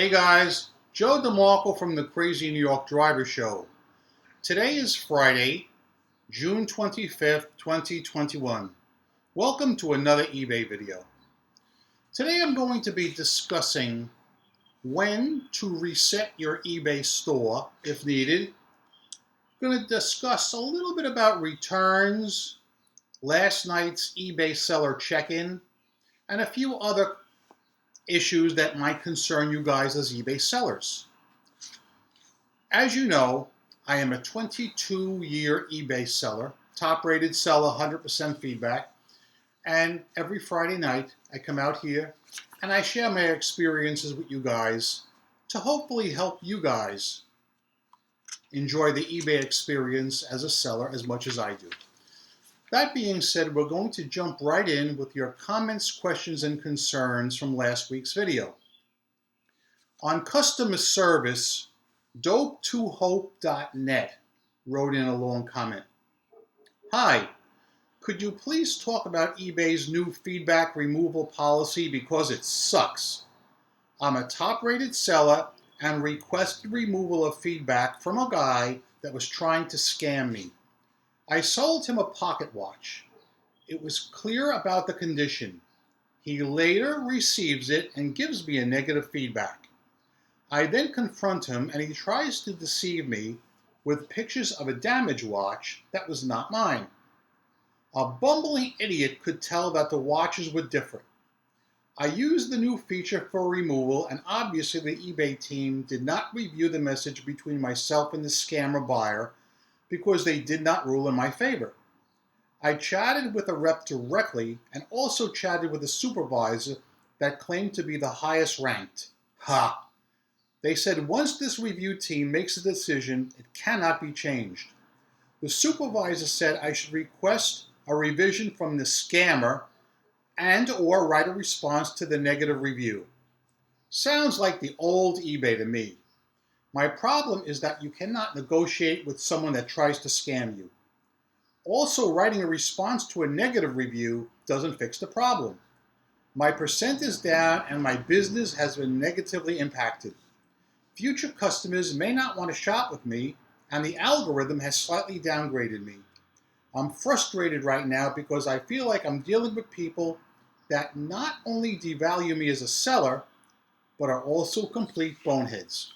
Hey guys, Joe DeMarco from the Crazy New York Driver Show. Today is Friday, June 25th, 2021. Welcome to another eBay video. Today I'm going to be discussing when to reset your eBay store if needed. I'm going to discuss a little bit about returns, last night's eBay seller check-in, and a few other issues that might concern you guys as eBay sellers. As you know, I am a 22-year eBay seller, top-rated seller, 100% feedback, and every Friday night I come out here and I share my experiences with you guys to hopefully help you guys enjoy the eBay experience as a seller as much as I do. That being said, we're going to jump right in with your comments, questions, and concerns from last week's video. On customer service, dope2hope.net wrote in a long comment. Hi, could you please talk about eBay's new feedback removal policy because it sucks? I'm a top-rated seller and requested removal of feedback from a guy that was trying to scam me. I sold him a pocket watch. It was clear about the condition. He later receives it and gives me a negative feedback. I then confront him and he tries to deceive me with pictures of a damaged watch that was not mine. A bumbling idiot could tell that the watches were different. I used the new feature for removal and obviously the eBay team did not review the message between myself and the scammer buyer because they did not rule in my favor. I chatted with a rep directly and also chatted with a supervisor that claimed to be the highest ranked. Ha! They said once this review team makes a decision, it cannot be changed. The supervisor said I should request a revision from the scammer and or write a response to the negative review. Sounds like the old eBay to me. My problem is that you cannot negotiate with someone that tries to scam you. Also, writing a response to a negative review doesn't fix the problem. My percent is down and my business has been negatively impacted. Future customers may not want to shop with me and the algorithm has slightly downgraded me. I'm frustrated right now because I feel like I'm dealing with people that not only devalue me as a seller, but are also complete boneheads.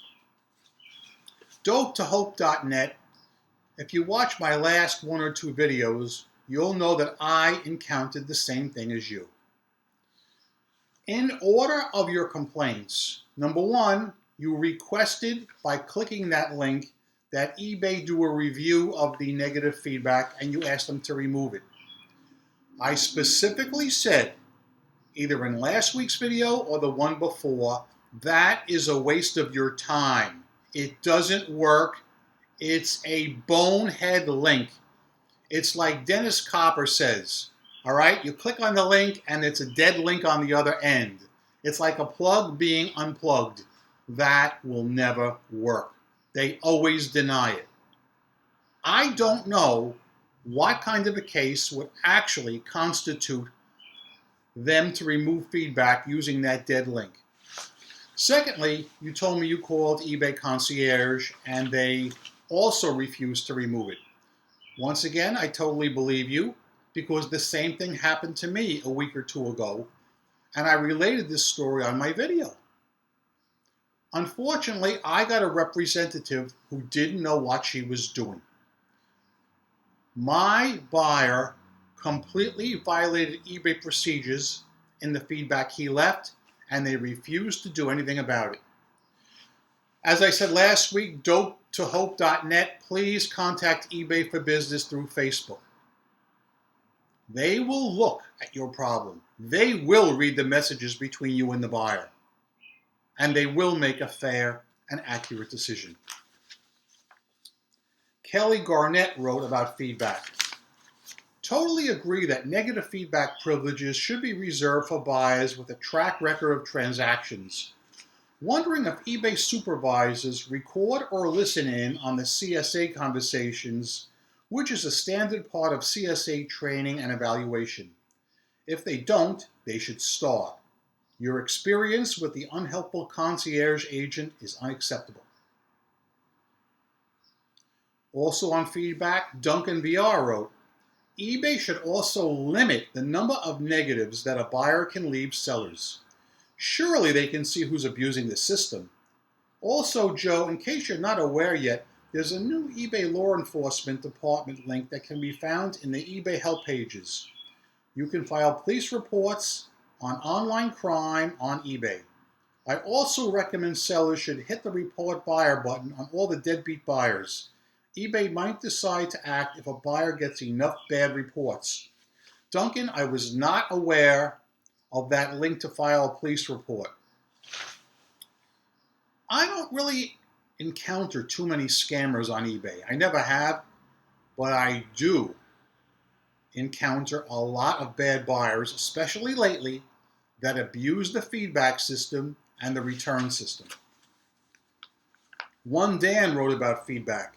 Dope2hope.net. If you watch my last one or two videos, you'll know that I encountered the same thing as you. In order of your complaints, number one, you requested by clicking that link that eBay do a review of the negative feedback and you asked them to remove it. I specifically said, either in last week's video or the one before, that is a waste of your time. It doesn't work. It's a bonehead link. It's like Dennis Copper says, all right? You click on the link and it's a dead link on the other end. It's like a plug being unplugged. That will never work. They always deny it. I don't know what kind of a case would actually constitute them to remove feedback using that dead link. Secondly, you told me you called eBay Concierge and they also refused to remove it. Once again, I totally believe you because the same thing happened to me a week or two ago and I related this story on my video. Unfortunately, I got a representative who didn't know what she was doing. My buyer completely violated eBay procedures in the feedback he left and they refused to do anything about it. As I said last week, dope2hope.net, please contact eBay for Business through Facebook. They will look at your problem. They will read the messages between you and the buyer. And they will make a fair and accurate decision. Kelly Garnett wrote about feedback. Totally agree that negative feedback privileges should be reserved for buyers with a track record of transactions. Wondering if eBay supervisors record or listen in on the CSA conversations, which is a standard part of CSA training and evaluation. If they don't, they should start. Your experience with the unhelpful concierge agent is unacceptable. Also on feedback, Duncan VR wrote, eBay should also limit the number of negatives that a buyer can leave sellers. Surely they can see who's abusing the system. Also, Joe, in case you're not aware yet, there's a new eBay Law Enforcement Department link that can be found in the eBay help pages. You can file police reports on online crime on eBay. I also recommend sellers should hit the report buyer button on all the deadbeat buyers. eBay might decide to act if a buyer gets enough bad reports. Duncan, I was not aware of that link to file a police report. I don't really encounter too many scammers on eBay. I never have, but I do encounter a lot of bad buyers, especially lately, that abuse the feedback system and the return system. One Dan wrote about feedback.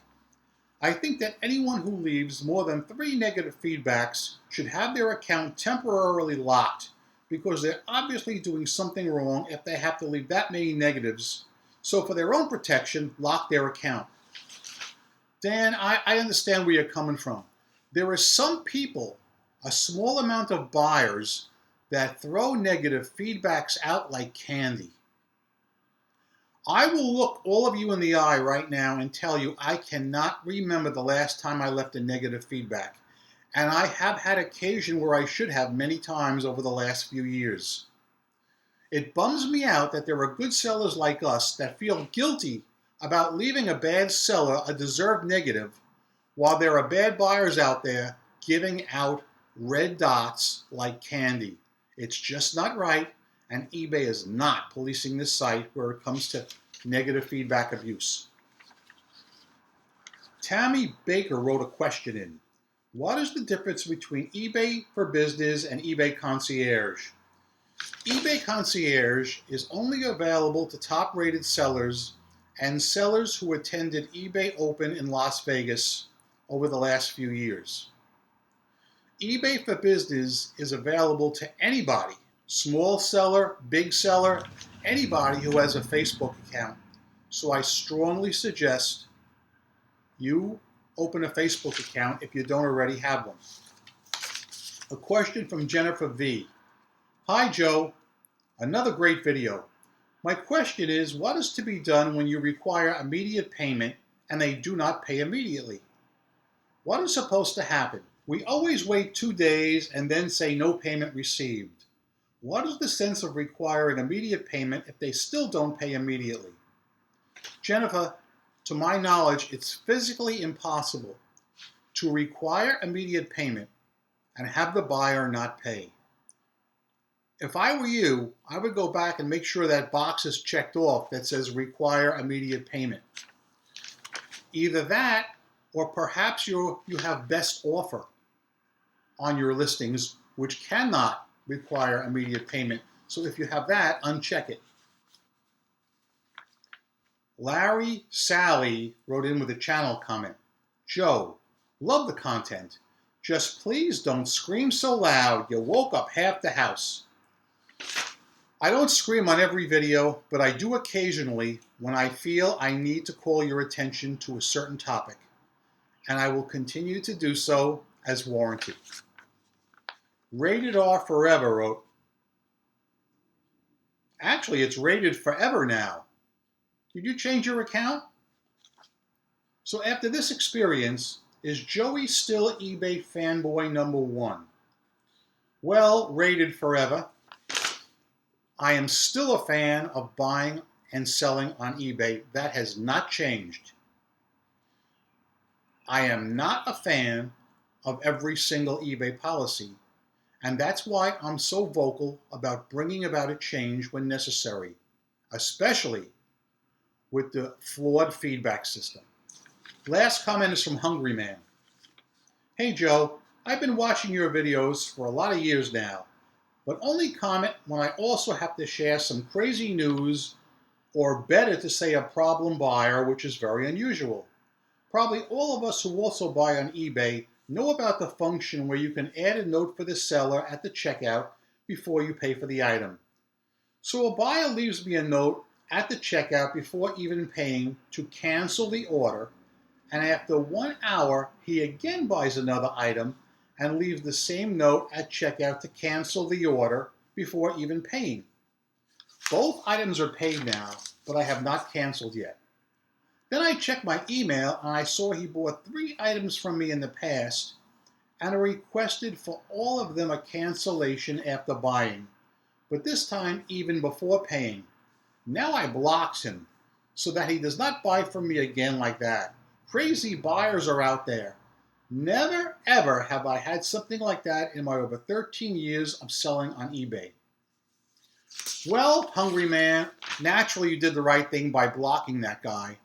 I think that anyone who leaves more than 3 negative feedbacks should have their account temporarily locked because they're obviously doing something wrong if they have to leave that many negatives. So for their own protection, lock their account. Dan, I understand where you're coming from. There are some people, a small amount of buyers, that throw negative feedbacks out like candy. I will look all of you in the eye right now and tell you I cannot remember the last time I left a negative feedback. And I have had occasion where I should have many times over the last few years. It bums me out that there are good sellers like us that feel guilty about leaving a bad seller a deserved negative, while there are bad buyers out there giving out red dots like candy. It's just not right, and eBay is not policing this site where it comes to negative feedback abuse. Tammy Baker wrote a question in. What is the difference between eBay for Business and eBay Concierge? eBay Concierge is only available to top-rated sellers and sellers who attended eBay Open in Las Vegas over the last few years. eBay for Business is available to anybody, small seller, big seller, anybody who has a Facebook account. So I strongly suggest you open a Facebook account if you don't already have one. A question from Jennifer V. Hi Joe, another great video. My question is, what is to be done when you require immediate payment and they do not pay immediately? What is supposed to happen? We always wait 2 days and then say no payment received. What is the sense of requiring immediate payment if they still don't pay immediately? Jennifer, to my knowledge, it's physically impossible to require immediate payment and have the buyer not pay. If I were you, I would go back and make sure that box is checked off that says require immediate payment. Either that, or perhaps you have best offer on your listings, which cannot require immediate payment. So if you have that, uncheck it. Larry Sally wrote in with a channel comment. Joe, love the content. Just please don't scream so loud. You woke up half the house. I don't scream on every video, but I do occasionally when I feel I need to call your attention to a certain topic. And I will continue to do so as warranted. Rated R Forever wrote, actually, it's rated forever now. Did you change your account? So after this experience, is Joey still eBay fanboy number 1? Well, rated forever. I am still a fan of buying and selling on eBay. That has not changed. I am not a fan of every single eBay policy, and that's why I'm so vocal about bringing about a change when necessary, especially with the flawed feedback system. Last comment is from Hungry Man. Hey Joe, I've been watching your videos for a lot of years now, but only comment when I also have to share some crazy news, or better to say a problem buyer, which is very unusual. Probably all of us who also buy on eBay know about the function where you can add a note for the seller at the checkout before you pay for the item. So a buyer leaves me a note at the checkout before even paying to cancel the order, and after 1 hour, he again buys another item and leaves the same note at checkout to cancel the order before even paying. Both items are paid now, but I have not canceled yet. Then I checked my email and I saw he bought 3 items from me in the past and requested for all of them a cancellation after buying, but this time even before paying. Now I blocks him so that he does not buy from me again like that. Crazy buyers are out there. Never ever have I had something like that in my over 13 years of selling on eBay. Well, hungry man, naturally you did the right thing by blocking that guy.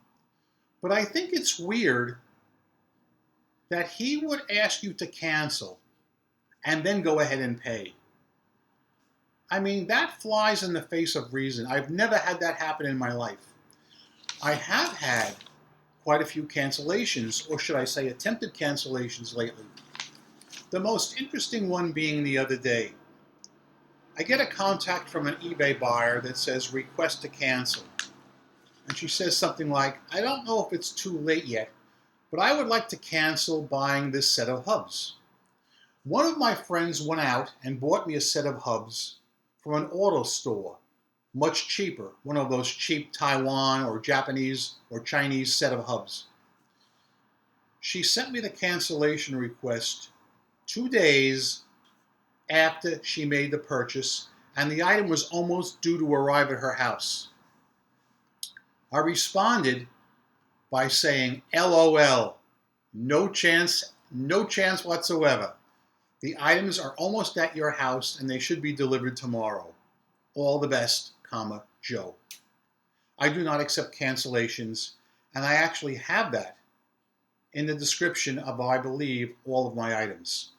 But I think it's weird that he would ask you to cancel and then go ahead and pay. I mean, that flies in the face of reason. I've never had that happen in my life. I have had quite a few cancellations, or should I say attempted cancellations lately. The most interesting one being the other day. I get a contact from an eBay buyer that says request to cancel. And she says something like, I don't know if it's too late yet, but I would like to cancel buying this set of hubs. One of my friends went out and bought me a set of hubs from an auto store, much cheaper, one of those cheap Taiwan or Japanese or Chinese set of hubs. She sent me the cancellation request 2 days after she made the purchase, and the item was almost due to arrive at her house. I responded by saying, LOL, no chance whatsoever. The items are almost at your house and they should be delivered tomorrow. All the best, Joe. I do not accept cancellations, and I actually have that in the description of, I believe, all of my items.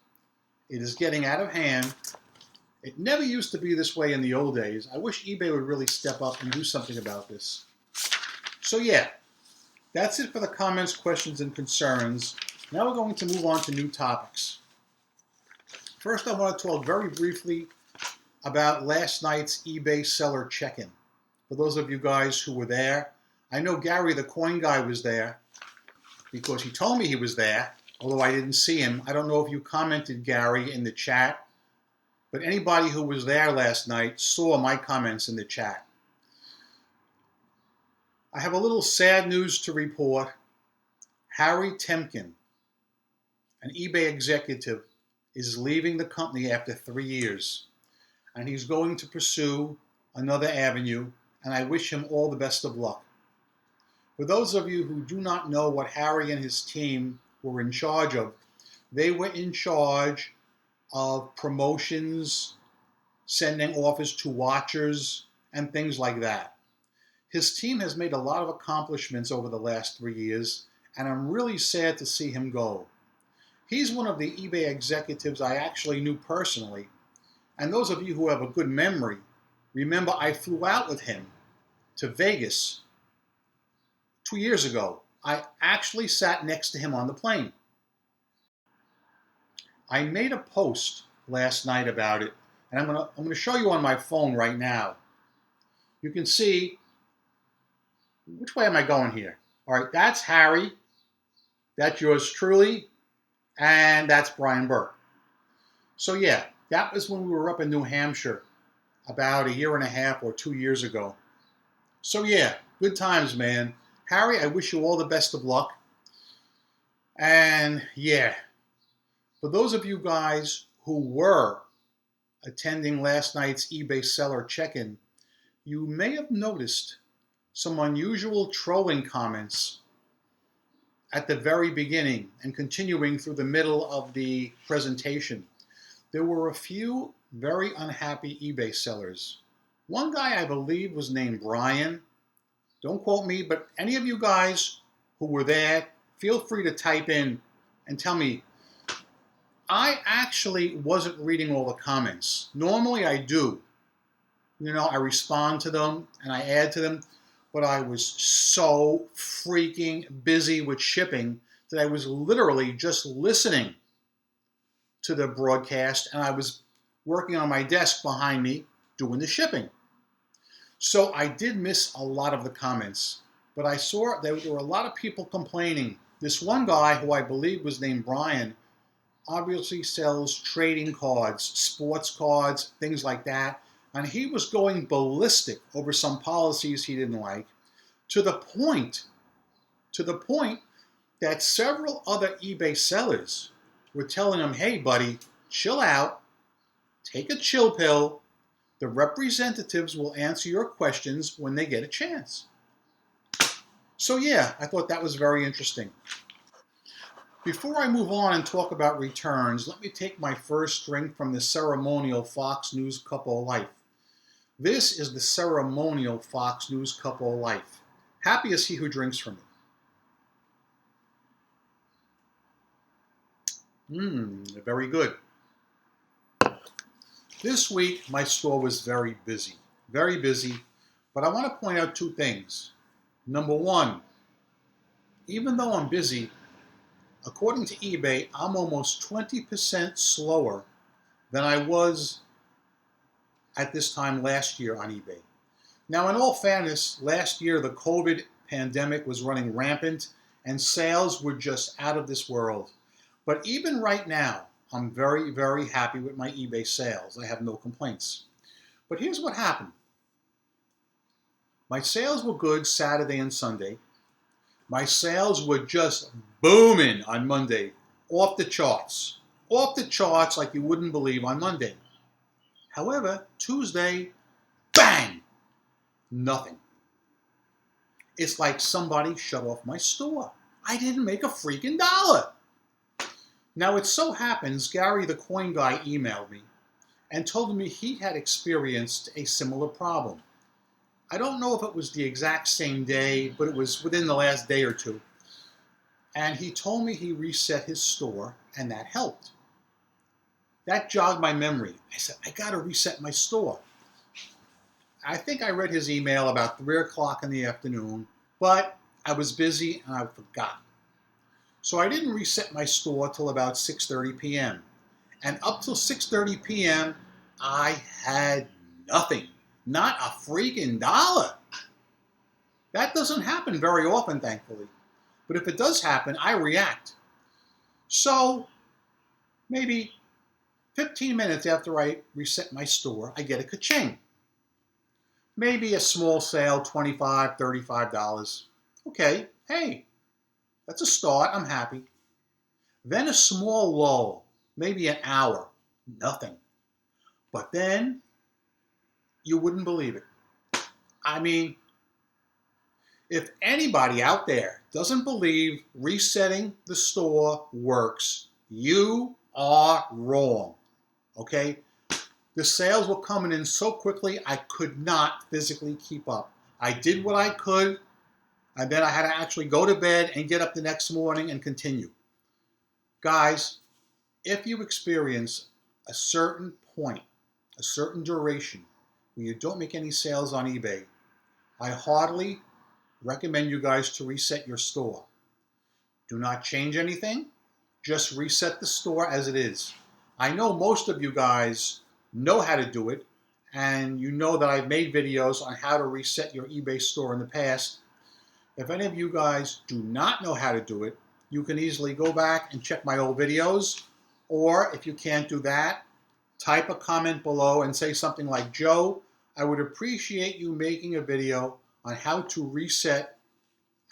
It is getting out of hand. It never used to be this way in the old days. I wish eBay would really step up and do something about this. So yeah, that's it for the comments, questions, and concerns. Now we're going to move on to new topics. First, I want to talk very briefly about last night's eBay seller check-in. For those of you guys who were there, I know Gary the coin guy was there because he told me he was there, although I didn't see him. I don't know if you commented, Gary, in the chat, but anybody who was there last night saw my comments in the chat. I have a little sad news to report. Harry Temkin, an eBay executive, is leaving the company after 3 years, and he's going to pursue another avenue, and I wish him all the best of luck. For those of you who do not know what Harry and his team were in charge of, they were in charge of promotions, sending offers to watchers, and things like that. His team has made a lot of accomplishments over the last 3 years, and I'm really sad to see him go. He's one of the eBay executives I actually knew personally, and those of you who have a good memory, remember I flew out with him to Vegas 2 years ago. I actually sat next to him on the plane. I made a post last night about it, and I'm going to show you on my phone right now. You can see, which way am I going here? All right, that's Harry, that's yours truly, and that's Brian Burke. So yeah, that was when we were up in New Hampshire about 1.5 or 2 years ago. So yeah, good times, man. Harry, I wish you all the best of luck. And yeah, for those of you guys who were attending last night's eBay seller check-in, you may have noticed some unusual trolling comments at the very beginning and continuing through the middle of the presentation. There were a few very unhappy eBay sellers. One guy, I believe, was named Brian. Don't quote me, but any of you guys who were there, feel free to type in and tell me. I actually wasn't reading all the comments. Normally I do. You know, I respond to them and I add to them, but I was so freaking busy with shipping that I was literally just listening to the broadcast, and I was working on my desk behind me doing the shipping. So I did miss a lot of the comments, but I saw there were a lot of people complaining. This one guy, who I believe was named Brian, obviously sells trading cards, sports cards, things like that. And he was going ballistic over some policies he didn't like, to the point, to the point that several other eBay sellers were telling him, hey, buddy, chill out, take a chill pill. The representatives will answer your questions when they get a chance. So yeah, I thought that was very interesting. Before I move on and talk about returns, let me take my first drink from the ceremonial Fox News Cup of Life. This is the ceremonial Fox News Cup of Life. Happy is he who drinks from it. Very good. This week, my store was very busy, but I want to point out two things. Number one, even though I'm busy, according to eBay, I'm almost 20% slower than I was at this time last year on eBay. Now, in all fairness, last year the COVID pandemic was running rampant and sales were just out of this world. But even right now, I'm very, very happy with my eBay sales. I have no complaints. But here's what happened. My sales were good Saturday and Sunday. My sales were just booming on Monday, off the charts like you wouldn't believe on Monday. However, Tuesday, bang, nothing. It's like somebody shut off my store. I didn't make a freaking dollar. Now it so happens Gary the coin guy emailed me and told me he had experienced a similar problem. I don't know if it was the exact same day, but it was within the last day or two. And he told me he reset his store, and that helped. That jogged my memory. I said, I got to reset my store. I think I read his email about 3 o'clock in the afternoon, but I was busy and I forgot. So I didn't reset my store till about 6:30 p.m. And up till 6:30 p.m., I had nothing. Not a freaking dollar. That doesn't happen very often, thankfully. But if it does happen, I react. So maybe 15 minutes after I reset my store, I get a ka-ching. Maybe a small sale, $25, $35. Okay, hey, that's a start. I'm happy. Then a small lull, maybe an hour, nothing. But then you wouldn't believe it. I mean, if anybody out there doesn't believe resetting the store works, you are wrong. Okay? The sales were coming in so quickly, I could not physically keep up. I did what I could, and then I had to actually go to bed and get up the next morning and continue. Guys, if you experience a certain point, a certain duration, when you don't make any sales on eBay, I heartily recommend you guys to reset your store. Do not change anything. Just reset the store as it is. I know most of you guys know how to do it, and you know that I've made videos on how to reset your eBay store in the past. If any of you guys do not know how to do it, you can easily go back and check my old videos, or if you can't do that, type a comment below and say something like, Joe, I would appreciate you making a video on how to reset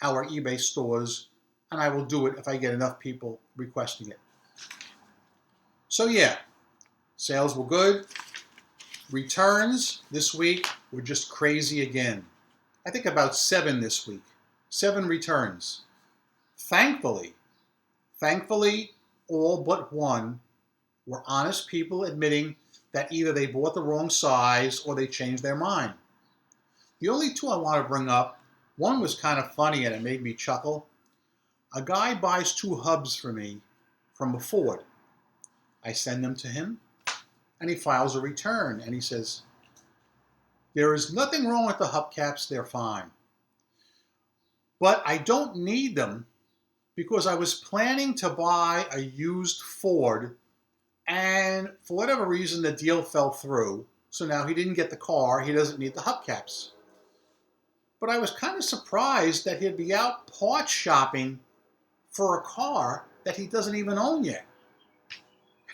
our eBay stores, and I will do it if I get enough people requesting it. So yeah, sales were good. Returns this week were just crazy again. I think about 7 this week. 7 returns. Thankfully, all but one were honest people admitting that either they bought the wrong size or they changed their mind. The only 2 I want to bring up, one was kind of funny and it made me chuckle. A guy buys 2 hubs for me from a Ford. I send them to him and he files a return and he says, there is nothing wrong with the hubcaps, they're fine. But I don't need them because I was planning to buy a used Ford, and for whatever reason the deal fell through. So now he didn't get the car, he doesn't need the hubcaps. But I was kind of surprised that he'd be out parts shopping for a car that he doesn't even own yet.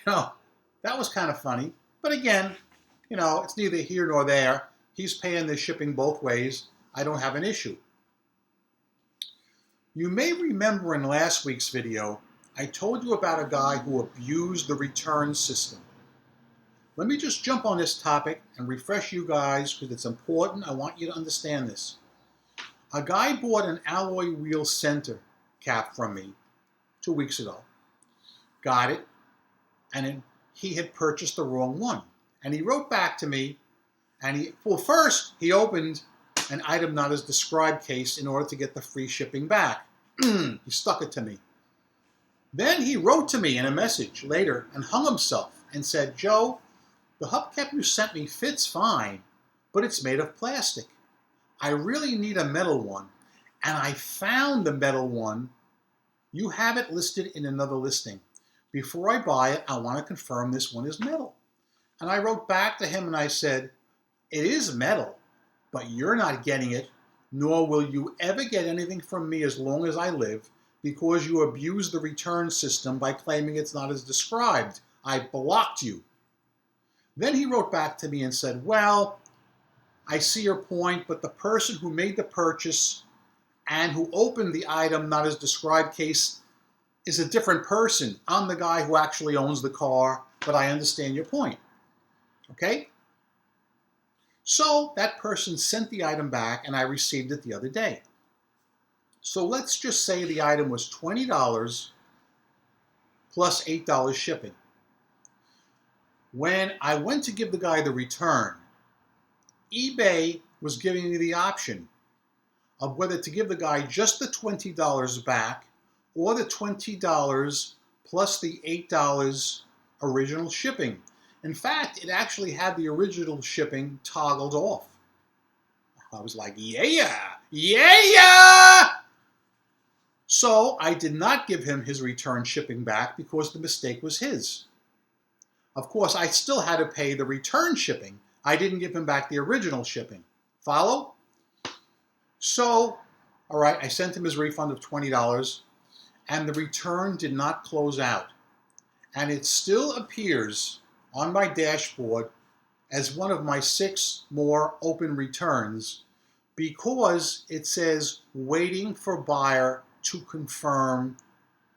That was kind of funny. But again, it's neither here nor there. He's paying the shipping both ways. I don't have an issue. You may remember in last week's video, I told you about a guy who abused the return system. Let me just jump on this topic and refresh you guys because it's important. I want you to understand this. A guy bought an alloy wheel center cap from me 2 weeks ago. Got it, and he had purchased the wrong one. And he wrote back to me, and first he opened an item not as described case in order to get the free shipping back. He stuck it to me. Then he wrote to me in a message later and hung himself and said, Joe, the hubcap you sent me fits fine, but it's made of plastic. I really need a metal one, and I found the metal one. You have it listed in another listing. Before I buy it, I want to confirm this one is metal. And I wrote back to him and I said, it is metal, but you're not getting it, nor will you ever get anything from me as long as I live, because you abused the return system by claiming it's not as described. I blocked you. Then he wrote back to me and said, well, I see your point, but the person who made the purchase and who opened the item not as described case is a different person. I'm the guy who actually owns the car, but I understand your point. Okay? So that person sent the item back and I received it the other day. So let's just say the item was $20 plus $8 shipping. When I went to give the guy the return, eBay was giving me the option of whether to give the guy just the $20 back or the $20 plus the $8 original shipping. In fact, it actually had the original shipping toggled off. I was like, yeah! So I did not give him his return shipping back because the mistake was his. Of course, I still had to pay the return shipping. I didn't give him back the original shipping. Follow? So, all right, I sent him his refund of $20, and the return did not close out. And it still appears on my dashboard as one of my 6 more open returns because it says waiting for buyer to confirm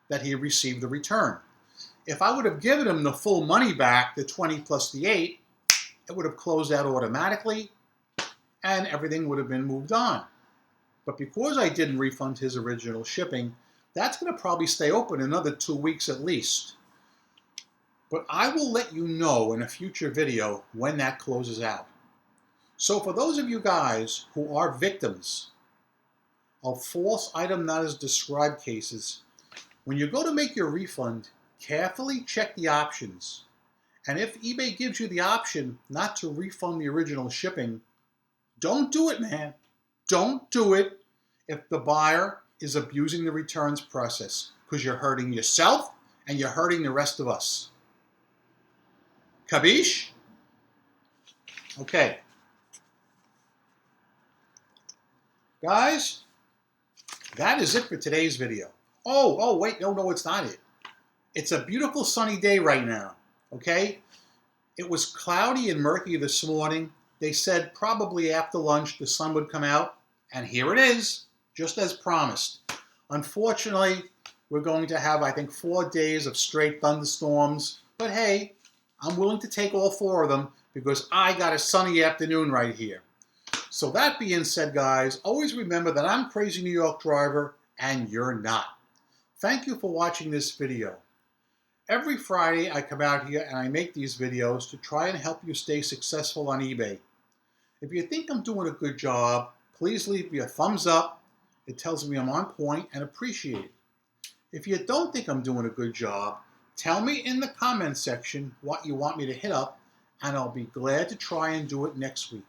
that he received the return. If I would have given him the full money back, the 20 plus the 8, it would have closed out automatically and everything would have been moved on. But because I didn't refund his original shipping, that's going to probably stay open another 2 weeks at least. But I will let you know in a future video when that closes out. So for those of you guys who are victims of false item not as described cases, when you go to make your refund, carefully check the options. And if eBay gives you the option not to refund the original shipping, don't do it, man. Don't do it if the buyer is abusing the returns process, because you're hurting yourself and you're hurting the rest of us. Kabish? Okay. Guys, that is it for today's video. Oh, wait, no, it's not it. It's a beautiful sunny day right now, okay? It was cloudy and murky this morning. They said probably after lunch the sun would come out, and here it is, just as promised. Unfortunately, we're going to have, I think, 4 days of straight thunderstorms, but hey, I'm willing to take all 4 of them because I got a sunny afternoon right here. So that being said, guys, always remember that I'm Crazy New York Driver and you're not. Thank you for watching this video. Every Friday I come out here and I make these videos to try and help you stay successful on eBay. If you think I'm doing a good job, please leave me a thumbs up. It tells me I'm on point and appreciated. If you don't think I'm doing a good job, tell me in the comment section what you want me to hit up and I'll be glad to try and do it next week.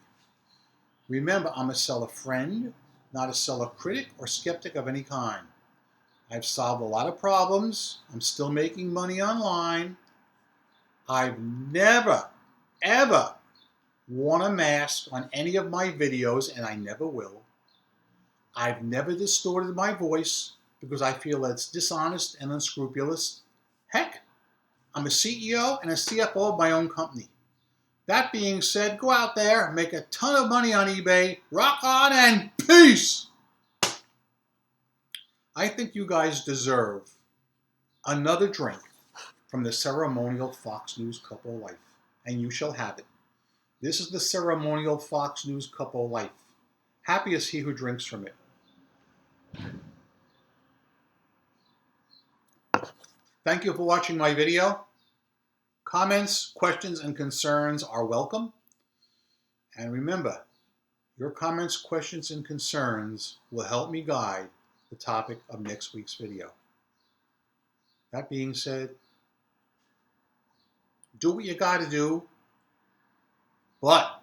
Remember, I'm a seller friend, not a seller critic or skeptic of any kind. I've solved a lot of problems. I'm still making money online. I've never, ever worn a mask on any of my videos, and I never will. I've never distorted my voice because I feel that's dishonest and unscrupulous. Heck, I'm a CEO and a CFO of my own company. That being said, go out there, make a ton of money on eBay, rock on, and peace! I think you guys deserve another drink from the ceremonial Fox News Cup of Life, and you shall have it. This is the ceremonial Fox News Cup of Life. Happy is he who drinks from it. Thank you for watching my video. Comments, questions, and concerns are welcome. And remember, your comments, questions, and concerns will help me guide the topic of next week's video. That being said, do what you gotta do, but